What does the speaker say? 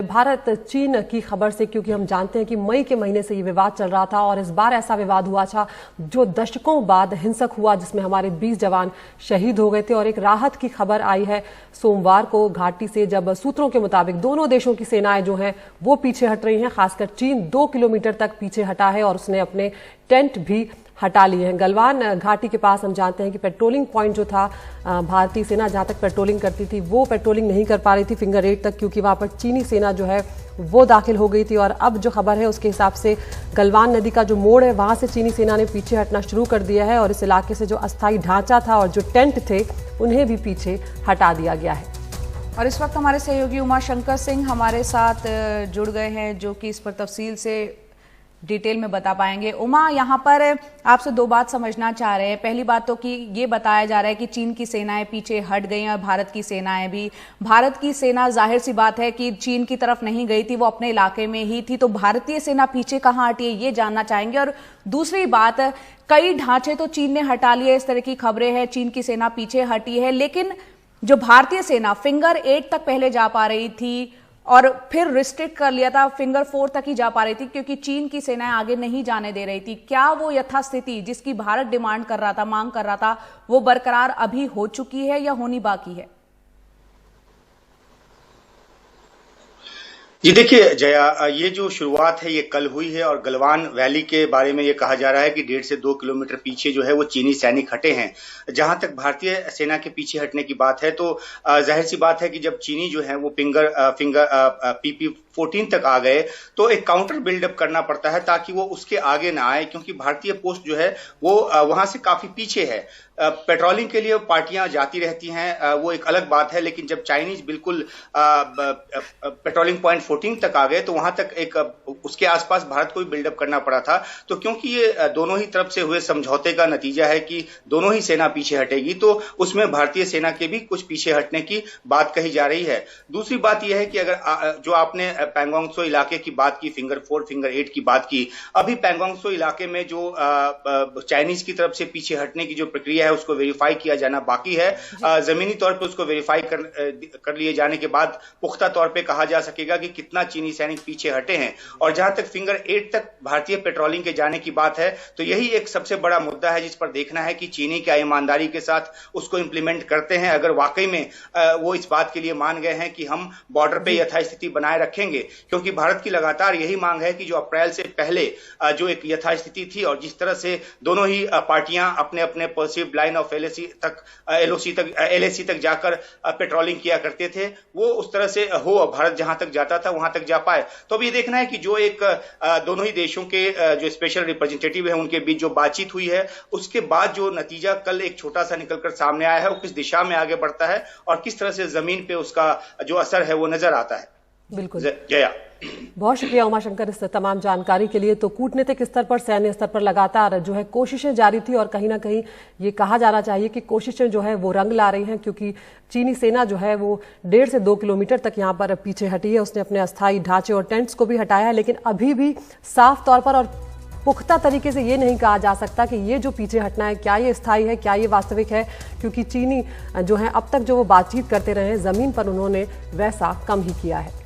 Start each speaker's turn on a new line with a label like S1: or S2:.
S1: भारत चीन की खबर से, क्योंकि हम जानते हैं कि मई के महीने से ये विवाद चल रहा था और इस बार ऐसा विवाद हुआ था जो दशकों बाद हिंसक हुआ, जिसमें हमारे 20 जवान शहीद हो गए थे। और एक राहत की खबर आई है सोमवार को घाटी से, जब सूत्रों के मुताबिक दोनों देशों की सेनाएं जो हैं वो पीछे हट रही हैं। खासकर चीन 2 किलोमीटर तक पीछे हटा है और उसने अपने टेंट भी हटा लिए हैं। गलवान घाटी के पास हम जानते हैं कि पेट्रोलिंग पॉइंट जो था, भारतीय सेना जहां तक पेट्रोलिंग करती थी वो पेट्रोलिंग नहीं कर पा रही थी फिंगर 8 तक, क्योंकि वहां पर चीनी सेना जो है वो दाखिल हो गई थी। और अब जो खबर है उसके हिसाब से गलवान नदी का जो मोड़ है वहां से चीनी सेना ने पीछे हटना शुरू कर दिया है और इस इलाके से जो अस्थायी ढांचा था और जो टेंट थे उन्हें भी पीछे हटा दिया गया है।
S2: और इस वक्त हमारे सहयोगी उमाशंकर सिंह हमारे साथ जुड़ गए हैं, जो कि इस पर तफसील से डिटेल में बता पाएंगे। उमा, यहाँ पर आपसे 2 बात समझना चाह रहे हैं। पहली बात तो कि ये बताया जा रहा है कि चीन की सेनाएं पीछे हट गई हैं और भारत की सेनाएं भी। भारत की सेना जाहिर सी बात है कि चीन की तरफ नहीं गई थी, वो अपने इलाके में ही थी, तो भारतीय सेना पीछे कहाँ हटी है ये जानना चाहेंगे। और दूसरी बात, कई ढांचे तो चीन ने हटा लिए, इस तरह की खबरें हैं, चीन की सेना पीछे हटी है, लेकिन जो भारतीय सेना फिंगर 8 तक पहले जा पा रही थी और फिर रिस्ट्रिक्ट कर लिया था, फिंगर 4 तक ही जा पा रही थी क्योंकि चीन की सेनाएं आगे नहीं जाने दे रही थी। क्या वो यथास्थिति जिसकी भारत डिमांड कर रहा था, मांग कर रहा था, वो बरकरार अभी हो चुकी है या होनी बाकी है?
S3: ये देखिए जया, ये जो शुरुआत है ये कल हुई है और गलवान वैली के बारे में ये कहा जा रहा है कि 1.5 से 2 किलोमीटर पीछे जो है वो चीनी सैनिक हटे हैं। जहां तक भारतीय सेना के पीछे हटने की बात है तो जाहिर सी बात है कि जब चीनी जो है वो फिंगर PP14 तक आ गए तो एक काउंटर बिल्डअप करना पड़ता है ताकि वो उसके आगे ना आए, क्योंकि भारतीय पोस्ट जो है वो वहां से काफी पीछे है। पेट्रोलिंग के लिए पार्टियां जाती रहती हैं, वो एक अलग बात है, लेकिन जब चाइनीज बिल्कुल पेट्रोलिंग पॉइंट 14 तक आ गए तो वहां तक एक उसके आसपास भारत को भी बिल्डअप करना पड़ा था। तो क्योंकि ये दोनों ही तरफ से हुए समझौते का नतीजा है कि दोनों ही सेना पीछे हटेगी, तो उसमें भारतीय सेना के भी कुछ पीछे हटने की बात कही जा रही है। दूसरी बात यह है कि अगर जो आपने पैंगोंग त्सो इलाके की बात की, फिंगर 4 फिंगर 8 की बात की, अभी पैंगोंग त्सो इलाके में जो चाइनीज की तरफ से पीछे हटने की जो प्रक्रिया है उसको वेरीफाई किया जाना बाकी है। जमीनी तौर पर उसको वेरीफाई कर लिए जाने के बाद पुख्ता तौर पे कहा जा सकेगा कि कितना चीनी सैनिक पीछे हटे हैं। और जहां तक फिंगर 8 तक भारतीय पेट्रोलिंग के जाने की बात है तो यही एक सबसे बड़ा मुद्दा है जिस पर देखना है कि चीनी क्या ईमानदारी के साथ उसको इंप्लीमेंट करते हैं। अगर वाकई में वो इस बात के लिए मान गए हैं कि हम बॉर्डर पे यथास्थिति बनाए रखेंगे, क्योंकि भारत की लगातार यही मांग है कि जो अप्रैल से पहले जो एक यथास्थिति थी और जिस तरह से दोनों ही पार्टियां अपने अपने परसीव्ड लाइन ऑफ LAC तक जाकर पेट्रोलिंग किया करते थे, वो उस तरह से हो, भारत जहां तक जाता था वहां तक जा पाए। तो अब ये देखना है कि जो एक दोनों ही देशों के जो स्पेशल रिप्रेजेंटेटिव है उनके बीच जो बातचीत हुई है उसके बाद जो नतीजा कल एक छोटा सा निकलकर सामने आया है वो किस दिशा में आगे बढ़ता है और किस तरह से जमीन पे उसका जो असर है वो नजर आता है।
S1: बिल्कुल
S3: जया,
S1: बहुत शुक्रिया उमाशंकर इस तमाम जानकारी के लिए। तो कूटनीतिक स्तर पर, सैन्य स्तर पर लगातार जो है कोशिशें जारी थी और कहीं ना कहीं ये कहा जाना चाहिए कि कोशिशें जो है वो रंग ला रही हैं, क्योंकि चीनी सेना जो है वो 1.5 से 2 किलोमीटर तक यहाँ पर पीछे हटी है। उसने अपने अस्थायी ढांचे और टेंट्स को भी हटाया है, लेकिन अभी भी साफ तौर पर और पुख्ता तरीके से ये नहीं कहा जा सकता कि ये जो पीछे हटना है क्या ये स्थायी है, क्या ये वास्तविक है, क्योंकि चीनी जो है अब तक जो वो बातचीत करते रहे हैं जमीन पर उन्होंने वैसा कम ही किया है।